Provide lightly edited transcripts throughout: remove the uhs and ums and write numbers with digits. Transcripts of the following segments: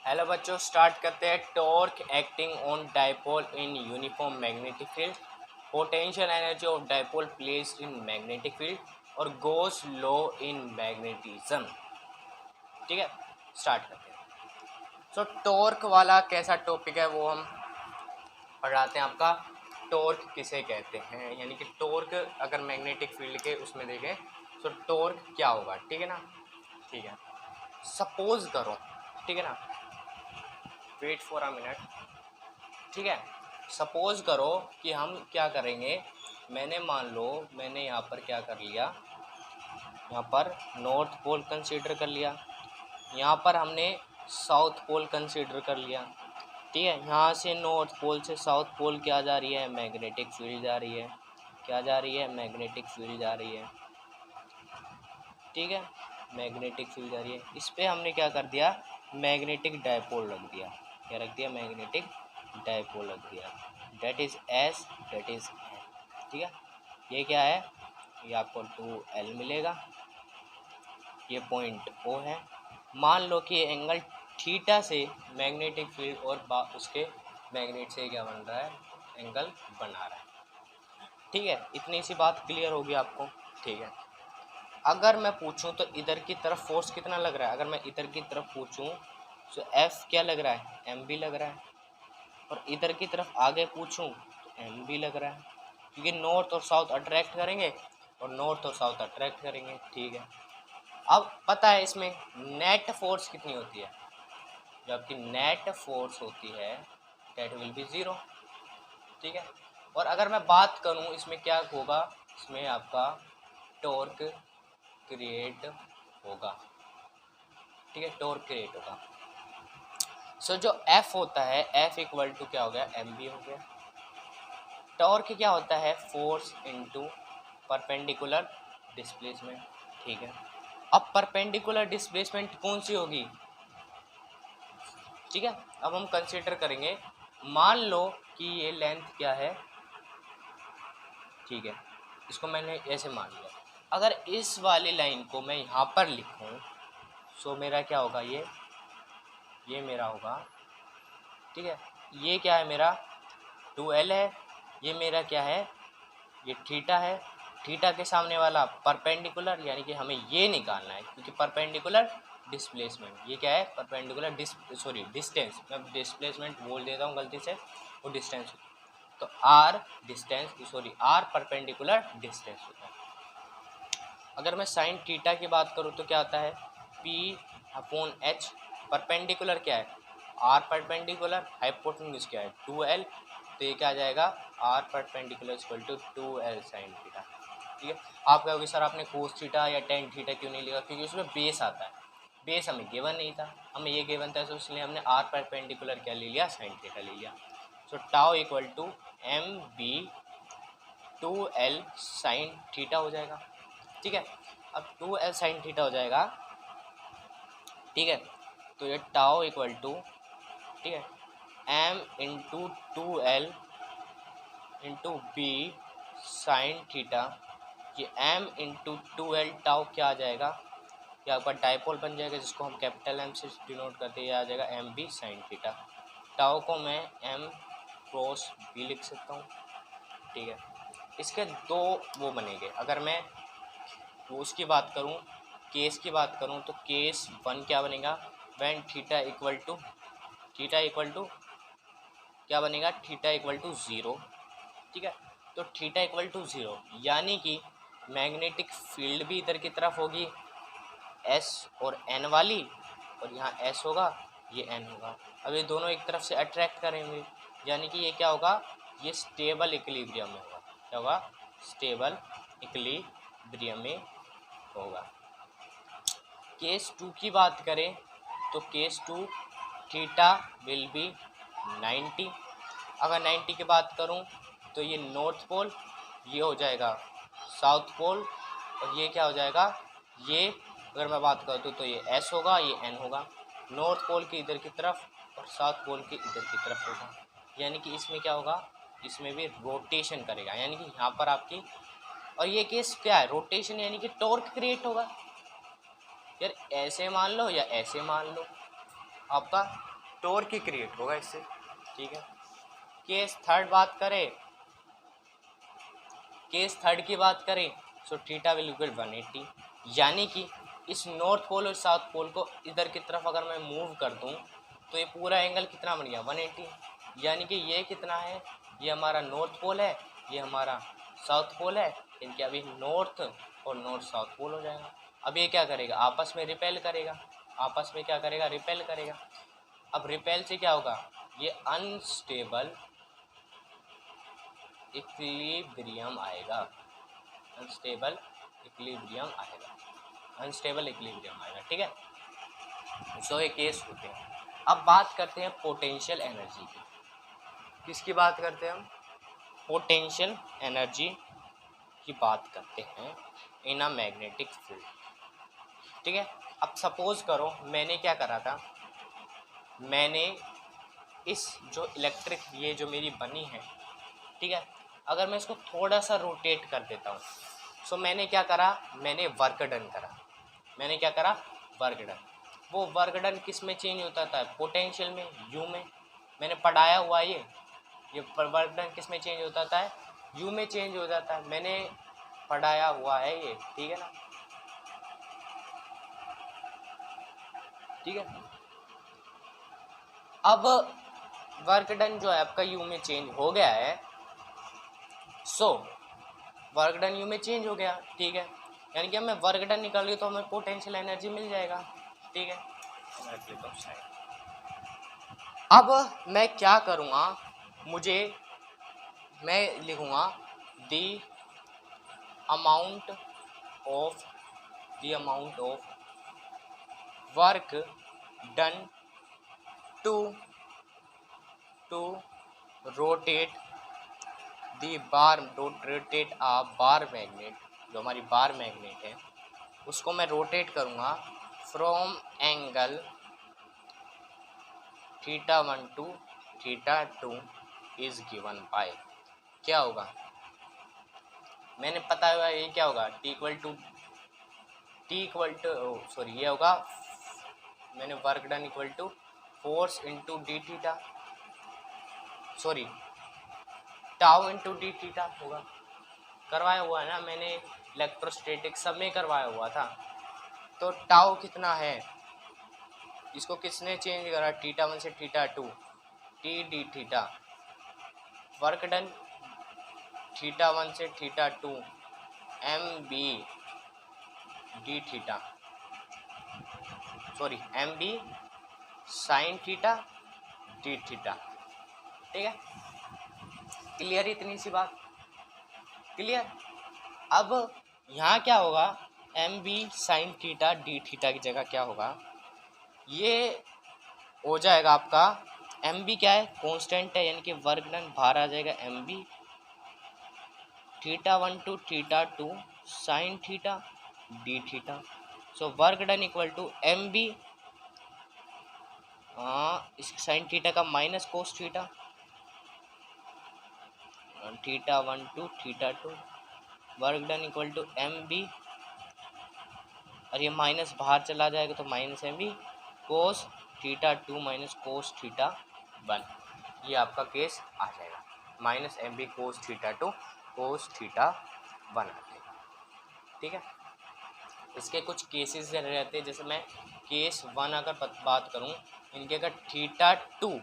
Hello बच्चों, start करते हैं। Torque acting on dipole in uniform magnetic field, potential energy of dipole placed in magnetic field और गोस law in magnetism. ठीक है, start करते हैं। सो टॉर्क वाला कैसा टॉपिक है वो हम पढ़ाते हैं आपका। टॉर्क किसे कहते हैं, यानी कि टॉर्क अगर मैग्नेटिक फील्ड के उसमें देखें तो टॉर्क क्या होगा। ठीक है ना, ठीक है। सपोज करो, ठीक है ना, वेट फॉर अ मिनट। ठीक है, सपोज करो कि हम क्या करेंगे। मैंने यहाँ पर क्या कर लिया, यहाँ पर नॉर्थ पोल कंसीडर कर लिया, यहाँ पर हमने साउथ पोल कंसीडर कर लिया। ठीक है, यहाँ से नॉर्थ पोल से साउथ पोल क्या जा रही है, मैग्नेटिक फील्ड जा रही है। क्या जा रही है, मैग्नेटिक फील्ड जा रही है। ठीक है, मैग्नेटिक फील्ड जा रही है। इस पर हमने क्या कर दिया, मैग्नेटिक डायपोल रख दिया। क्या रख दिया, मैग्नेटिक डायपोल रख दिया। That is S, that is N. ठीक है, ये क्या है, ये आपको 2L मिलेगा। ये पॉइंट O है। मान लो कि एंगल थीटा से मैग्नेटिक फील्ड और उसके मैग्नेट से क्या बन रहा है, एंगल बना रहा है। ठीक है, इतनी सी बात क्लियर होगी आपको। ठीक है, अगर मैं पूछूं तो इधर की तरफ फोर्स कितना लग रहा है, अगर मैं इधर की तरफ पूछूं तो F क्या लग रहा है, M भी लग रहा है। और इधर की तरफ आगे पूछूं तो M भी लग रहा है, क्योंकि नॉर्थ और साउथ अट्रैक्ट करेंगे और नॉर्थ और साउथ अट्रैक्ट करेंगे। ठीक है, अब पता है इसमें नेट फोर्स कितनी होती है। जो आपकी नेट फोर्स होती है दैट विल बी 0। ठीक है, और अगर मैं बात करूं इसमें क्या होगा, इसमें आपका टॉर्क क्रिएट होगा। ठीक है, टॉर्क क्रिएट होगा। सो जो F होता है, F इक्वल टू क्या हो गया, mb हो गया। टॉर्क क्या होता है, फोर्स इनटू परपेंडिकुलर डिस्प्लेसमेंट। ठीक है, अब परपेंडिकुलर डिस्प्लेसमेंट कौन सी होगी। ठीक है, अब हम कंसीडर करेंगे, मान लो कि ये लेंथ क्या है। ठीक है, इसको मैंने ऐसे मान लिया। अगर इस वाली लाइन को मैं यहाँ पर लिखूँ सो मेरा क्या होगा, ये मेरा होगा। ठीक है, ये क्या है मेरा 2L है, ये मेरा क्या है, ये थीटा है। थीटा के सामने वाला परपेंडिकुलर, यानी कि हमें ये निकालना है, क्योंकि परपेंडिकुलर डिस्प्लेसमेंट, ये क्या है, परपेंडिकुलर डिस्टेंस, मैं डिस्प्लेसमेंट बोल देता हूँ गलती से, वो डिस्टेंस। तो R distance, R perpendicular distance होता है। अगर मैं साइन थीटा की बात करूँ तो क्या होता है, P/H। परपेंडिकुलर क्या है, आर परपेंडिकुलर, हाइपोटेन्यूज क्या है 2L, तो ये क्या आ जाएगा, R perpendicular equal to 2L sine theta. ठीक है, आप कहोगे सर आपने कोस थीटा या टेन थीटा क्यों नहीं लिखा, क्योंकि उसमें बेस आता है। बेस हमें गिवन नहीं था, हमें ये गिवन था, तो इसलिए हमने आर परपेंडिकुलर क्या ले लिया, साइन थीटा ले लिया। So tau equal to MB 2L sine theta हो जाएगा। ठीक है, अब 2L साइन थीटा हो जाएगा। ठीक है, तो ये टाउ इक्वल टू, ठीक है, M into 2L into B sine theta. ये M इंटू 2L टाउ क्या आ जाएगा, ये आपका डाइपोल बन जाएगा, जिसको हम कैपिटल M से डिनोट करते हैं, ये आ जाएगा MB साइन थीटा। टाउ को मैं M क्रॉस B लिख सकता हूँ। ठीक है, इसके दो वो बनेंगे। अगर मैं उसकी बात करूं, केस की बात करूं, तो केस 1 क्या बनेगा, व्हेन थीटा इक्वल टू क्या बनेगा, थीटा इक्वल टू 0। ठीक है, तो थीटा इक्वल टू 0 यानी कि मैग्नेटिक फील्ड भी इधर की तरफ होगी S और N वाली, और यहाँ S होगा, ये N होगा। अब ये दोनों एक तरफ से अट्रैक्ट करेंगे, यानी कि ये क्या होगा, ये स्टेबल इक्विलिब्रियम में होगा। क्या होगा, स्टेबल इक्विलिब्रियम में होगा। केस 2 की बात करें तो केस 2 थीटा विल बी 90। अगर 90 की बात करूं तो ये नॉर्थ पोल, ये हो जाएगा साउथ पोल, और ये क्या हो जाएगा, ये अगर मैं बात करूँ तो ये S होगा, ये N होगा। नॉर्थ पोल की इधर की तरफ और साउथ पोल की इधर की तरफ होगा, यानी कि इसमें क्या होगा, इसमें भी रोटेशन करेगा, यानी कि यहाँ पर आपकी, और ये केस क्या है, रोटेशन, यानी कि टॉर्क क्रिएट होगा। यार ऐसे मान लो या ऐसे मान लो, आपका टॉर्क ही क्रिएट होगा इससे, ठीक है। केस थर्ड की बात करें सो थीटा विल इक्वल 180, यानी कि इस नॉर्थ पोल और साउथ पोल को इधर की तरफ अगर मैं मूव कर दूं तो ये पूरा एंगल कितना बन गया 180, यानी कि ये कितना है, ये हमारा नॉर्थ पोल है, ये हमारा साउथ पोल है, इनके अभी नॉर्थ और नॉर्थ साउथ पोल हो जाएगा। अब ये क्या करेगा, आपस में रिपेल करेगा, आपस में क्या करेगा, रिपेल करेगा। अब रिपेल से क्या होगा, ये अनस्टेबल इक्विलिब्रियम आएगा, अनस्टेबल इक्विलिब्रियम आएगा, ठीक है। सो ये केस होते हैं। अब बात करते हैं पोटेंशियल एनर्जी की। किसकी बात करते हैं हम, पोटेंशियल एनर्जी की बात करते हैं इन अ मैग्नेटिक फील्ड, ठीक है। अब सपोज करो मैंने क्या करा था, मैंने इस जो इलेक्ट्रिक ये जो मेरी बनी है, ठीक है, अगर मैं इसको थोड़ा सा रोटेट कर देता हूँ, सो मैंने क्या करा, मैंने वर्क डन करा, मैंने क्या करा, वर्क डन। वो वर्क डन किस में चेंज होता था, पोटेंशियल में, यू में। मैंने पढ़ाया हुआ ये वर्क डन किस में चेंज होता था, यू में चेंज हो जाता है, मैंने पढ़ाया हुआ है ये, ठीक है ना, ठीक है। अब वर्क डन जो है आपका यू में चेंज हो गया है, सो वर्क डन यू में चेंज हो गया, ठीक है, यानी कि हमें वर्क डन निकाल लिया तो हमें पोटेंशियल एनर्जी मिल जाएगा, ठीक है। अब मैं क्या करूँगा, मैं लिखूँगा the amount of work done to rotate a bar magnet, जो हमारी बार मैग्नेट है उसको मैं रोटेट करूँगा from angle θ1 to θ2 is given by, क्या होगा, मैंने पता हुआ ये क्या होगा, ये होगा, मैंने work done equal to force into d theta, sorry tau into d theta होगा, करवाया हुआ है ना मैंने, इलेक्ट्रोस्टैटिक सब में करवाया हुआ था। तो टाउ कितना है, इसको किसने चेंज करा, θ1 से θ2, T D theta, work done θ1 से θ2 M B D theta, sorry M B sine theta D theta, ठीक है। क्लियर, इतनी सी बात क्लियर। अब यहाँ क्या होगा, M B sine theta D theta की जगह क्या होगा, ये हो जाएगा आपका एम बी क्या है, कांस्टेंट है, यानी कि वर्क डन बाहर आ जाएगा M B θ1 to θ2 sine theta D theta, so work done equal to M B इस साइन थीटा का minus cos theta θ1 to θ2, work done equal to M B, और ये माइनस बाहर चला जाएगा तो minus M B cos θ2 minus cos θ1, ये आपका केस आ जाएगा, minus M B cos θ2 cos θ1 आ जाएगा, ठीक है। इसके कुछ केसेस रहते हैं, जैसे मैं केस 1 अगर बात करूं, इनके अगर θ2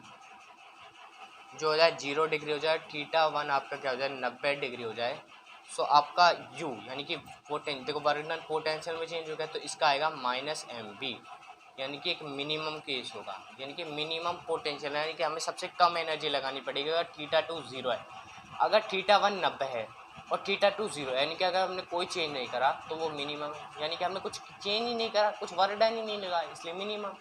जो हो जाए 0 डिग्री हो जाए, θ1 आपका क्या हो जाए 90 डिग्री हो जाए, सो आपका u यानी कि देखो वर्क डन पोटेंशियल में चेंज हो गया तो इसका आएगा माइनस एम बी, यानी कि एक मिनिमम केस होगा, यानी कि मिनिमम पोटेंशियल, यानी कि हमें सबसे कम एनर्जी लगानी पड़ेगी अगर θ2 0 है। अगर θ1 90 है और θ2 0 यानी कि अगर हमने कोई चेंज नहीं करा तो वो मिनिमम है, यानी कि हमने कुछ चेंज ही नहीं करा, कुछ वर्क डन ही नहीं लगा, इसलिए मिनिमम।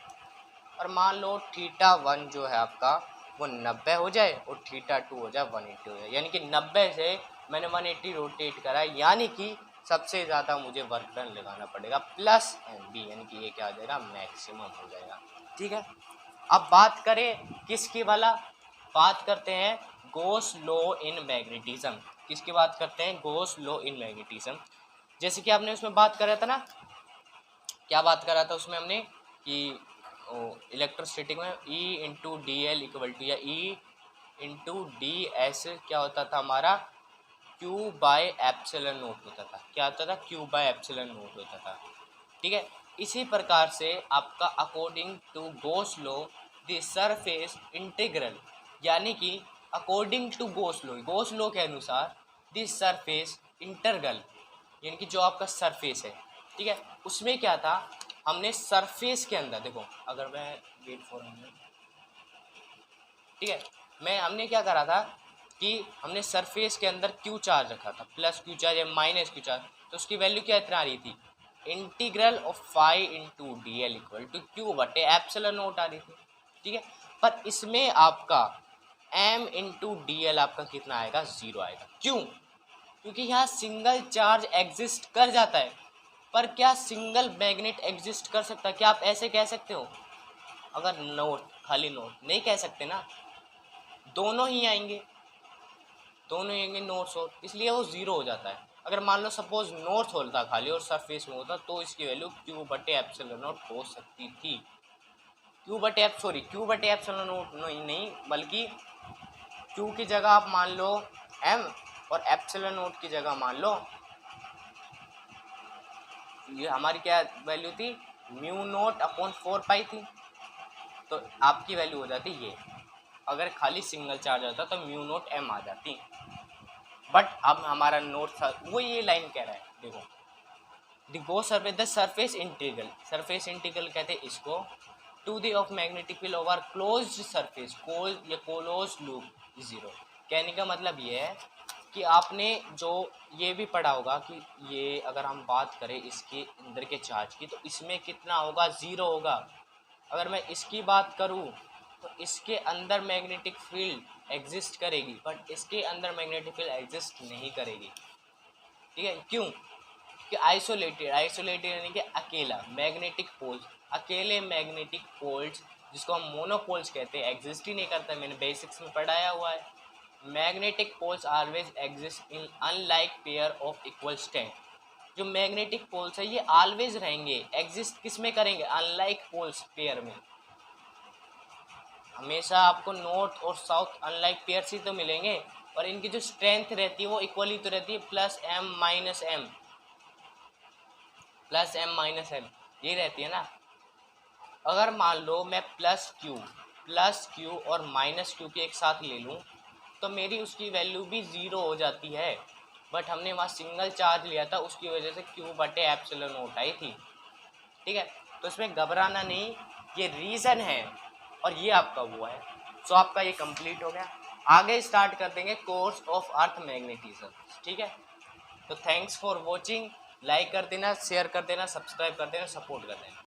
और मान लो θ1 जो है आपका वो 90 हो जाए और θ2 हो जाए 180 हो जाए, यानी कि 90 से मैंने 180 रोटेट करा, यानी कि सबसे ज़्यादा मुझे वर्क डन लगाना पड़ेगा प्लस एम बी, यानी कि ये क्या हो जाएगा मैक्सिमम हो जाएगा, ठीक है। अब बात करें किसकी वाला, बात करते हैं गोस लॉ इन मैग्नेटिज्म, किसकी बात करते हैं, गोस लॉ इन मैग्नेटिज्म। जैसे कि आपने उसमें बात करा था ना, क्या बात करा था उसमें हमने कि इलेक्ट्रोस्टैटिक में E into d l equal to या E इंटू डी एस क्या होता था हमारा Q बाय एप्सिलॉन नोट होता था। क्या होता था? Q बाय एप्सिलॉन नोट होता था। ठीक है, इसी प्रकार से आपका according to Gauss law the surface integral, यानी कि अकॉर्डिंग टू गॉस लॉ के अनुसार द सरफेस इंटीग्रल, यानी कि जो आपका सरफेस है, ठीक है, उसमें क्या था, हमने सरफेस के अंदर देखो, अगर मैं वेट फॉर ठीक है, हमने क्या करा था कि हमने सरफेस के अंदर क्यू चार्ज रखा था, प्लस क्यू चार्ज या माइनस क्यू चार्ज, तो उसकी वैल्यू क्या इतना आ रही थी, integral of phi into d l equal to Q बटे एप्सिलॉन नोट आ रही थी। ठीक है, पर इसमें आपका m इंटू डी एल आपका कितना आएगा, 0 आएगा। क्यों? क्योंकि यहाँ सिंगल चार्ज एग्जिस्ट कर जाता है, पर क्या सिंगल मैग्नेट एग्जिस्ट कर सकता है? क्या आप ऐसे कह सकते हो? अगर नोट, खाली नोट नहीं कह सकते ना, दोनों ही आएंगे, नॉर्थ साउथ, इसलिए वो 0 हो जाता है। अगर मान लो सपोज नॉर्थ होता खाली और सरफेस में होता, तो इसकी वैल्यू क्यू बटे एप्सिलॉन नॉट हो सकती थी। क्यू बटे एप्सिलॉन नॉट नहीं, बल्कि क्यू की जगह आप मान लो एम और एप्सिलॉन नॉट की जगह मान लो, ये हमारी क्या वैल्यू थी, म्यू नॉट अपॉन 4 पाई थी, तो आपकी वैल्यू हो जाती ये। अगर खाली सिंगल चार्ज होता तो म्यू नॉट एम आ जाती, बट अब हमारा नोट था वो ये लाइन कह रहा है, देखो the go surface the surface integral कहते हैं इसको, to the of magnetic field over closed surface, close या क्लोज लूप 0। कहने का मतलब ये है कि आपने जो ये भी पढ़ा होगा कि ये अगर हम बात करें इसके अंदर के चार्ज की, तो इसमें कितना होगा, 0 होगा। अगर मैं इसकी बात करूं तो इसके अंदर मैग्नेटिक फील्ड एग्जिस्ट करेगी, बट इसके अंदर मैग्नेटिक फील्ड एग्जिस्ट नहीं करेगी। ठीक है, क्यों? कि आइसोलेटेड यानी कि अकेला मैग्नेटिक पोल्स, अकेले मैग्नेटिक पोल्स जिसको हम मोनोपोल्स कहते हैं, एग्जिस्ट ही नहीं करता। मैंने बेसिक्स में पढ़ाया हुआ है, magnetic poles always exist in unlike pair of equal strength. जो मैग्नेटिक पोल्स है ये ऑलवेज रहेंगे, एग्जिस्ट किस में करेंगे, अनलाइक पोल्स पेयर में। हमेशा आपको नॉर्थ और साउथ अनलाइक पेयर्स ही तो मिलेंगे, और इनकी जो स्ट्रेंथ रहती है वो इक्वली तो रहती है, प्लस एम माइनस एम ये रहती है ना। अगर मान लो मैं प्लस क्यू और माइनस क्यू के एक साथ ले लूँ, तो मेरी उसकी वैल्यू भी 0 हो जाती है, बट हमने वहाँ सिंगल चार्ज लिया था, उसकी वजह से क्यू बटे एप्सिलॉन नॉट आई थी। ठीक है, तो इसमें घबराना नहीं, ये रीज़न है और ये आपका वो है। सो आपका ये कंप्लीट हो गया। आगे स्टार्ट कर देंगे कोर्स ऑफ अर्थ मैग्नेटिज्म। ठीक है, तो थैंक्स फॉर वॉचिंग, लाइक कर देना, शेयर कर देना, सब्सक्राइब कर देना, सपोर्ट कर देना।